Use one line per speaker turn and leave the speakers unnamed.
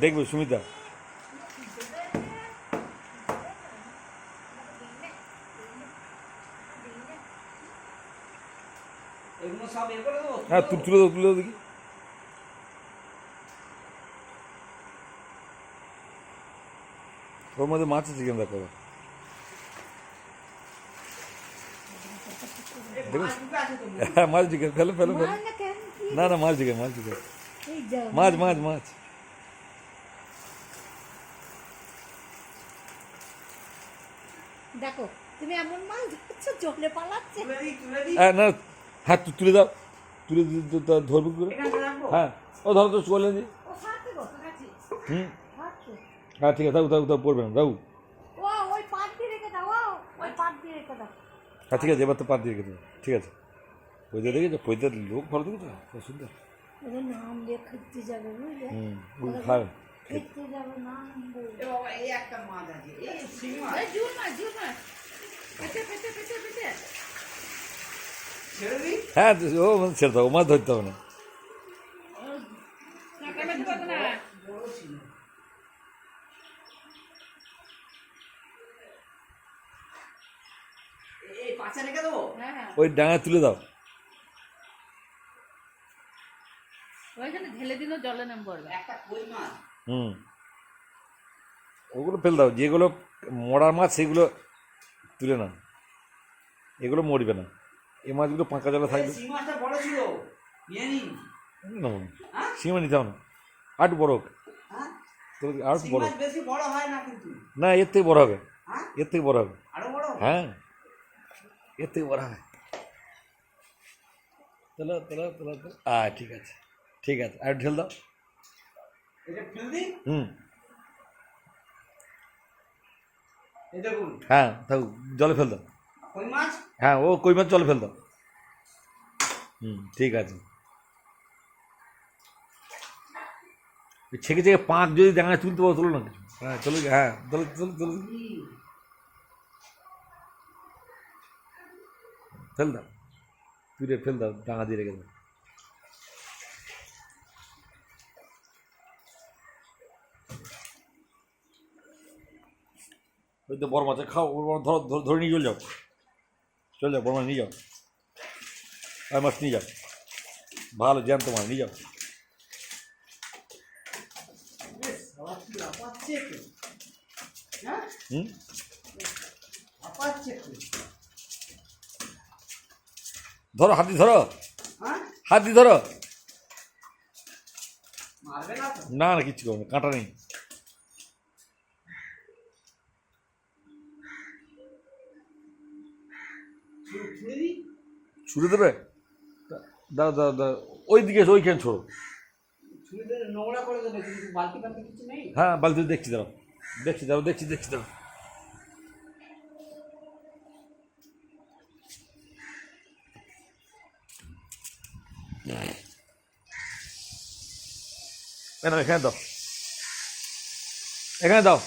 দেখবে সুমিতা, হ্যাঁ তুলে দাও, তুলে দাও দেখি। ওর মধ্যে মাছ আছে কেন দেখো, হ্যাঁ মাছ দিকে ফেলো ফেলো ফেলো, না না মাছ দিকে, মাছ দিকে, মাছ মাছ মাছ।
দেখো তুমি এমন মাছ ধরছো, জলে পালাচ্ছে।
হ্যাঁ না, হ্যাঁ তুলে দাও, তুলে ধরবো কি করে, হ্যাঁ ও ধরো তো চলে দি। হুম হ্যাঁ ঠিক আছে, দাও দাও দাও, পড়বে না, দাও।
ওই পাত দিয়ে রেখে দাও, ওই পাত দিয়ে রেখে দাও।
হ্যাঁ ঠিক আছে, এবার তো পাত দিয়ে রেখে দেবো, ঠিক আছে। পয়দা দেখেছো, পয়দার লোক ভালো দেখেছো, কত সুন্দর।
ওদের নাম দিয়ে খেতে যাবে, বুঝলে?
খাবে,
খেতে যাবে নাম দিয়ে।
এই একটা মাছ আছে, এই শিঙি মাছ।
জুল মাছ, জুল মাছ। পেটে পেটে পেটে পেটে।
ছেড়ে দিই।
হ্যাঁ ও ছেড়ে দাও, মাছ ধরতে হবে না।
বড় ছিল। এই পাঁচা রেখে দেবো।
ওই ডাঙায় তুলে দাও।
ওইখানে ঢেলে দিল, জলে নাম পড়বে।
একটা কই মাছ।
ওগুলো ফেল দাও, যেগুলো মরার মাছ সেগুলো তুলে নাও, এগুলো মরবে না। এই মাছগুলো পাঁকা জলে থাকবে।
শিঙি মাছটা বড় ছিল, নিয়ে নিন।
শিঙে নিতে হবে না, আর একটু বড় হোক,
হ্যাঁ?
আর একটু
শিঙি
বড়
মাছ বেশি বড় হয় না কিন্তু।
না, এর থেকে বড় হবে,
হ্যাঁ?
এর থেকে বড় হবে।
আরো বড়?
হ্যাঁ এর থেকে বড় হবে। চলো চলো চলো চলো, ঠিক আছে ঠিক আছে, আর ঢেল দাও।
এটা ফেল দিই। এই দেখুন।
হ্যাঁ থাক, জলে ফেল দাও।
কই মাছ?
হ্যাঁ ও কই মাছ জলে ফেল দাও। ঠিক আছে। ছেঁকে ছেঁকে পাঁক যদি ডাঙায় তুলতে পারো, তোলো না কিছু। হ্যাঁ চলো, হ্যাঁ চলো চলো চলো, ফেল দাও, তুলে ফেল দাও, ডাঙা দিয়ে রেখে দাও। ওই তো বড় মাছ খাও, ধরো ধরে নিয়ে চলে যাও, চলে যাও, বড় মাছ নিয়ে যাও, আর মাছ নিয়ে যাও, ভালো জ্যান্ত মাছ নিয়ে যাও।
বেশ, আবার কি আপাচ্ছে একটু। হ্যাঁ? আপাচ্ছে একটু।
ধরো, হাত দিয়ে ধরো,
হ্যাঁ?
হাত দিয়ে ধরো।
মারবে না তো?
না না কিচ্ছু করবে না, কাঁটা নেই।
ছুড়ে দিই।
ছুড়ে দেবে, দাও দাও দাও, ওই দিকে ওইখানে ছোড়ো।
ছুড়ে দিলে নোংরা করে দেবে, কিন্তু বালতি বালতি কিছু নেই।
হ্যাঁ বালতি দেখছি, দাও দেখছি, দাও দেখছি দেখছি, দাও। এখানে দাও, এখানে দাও।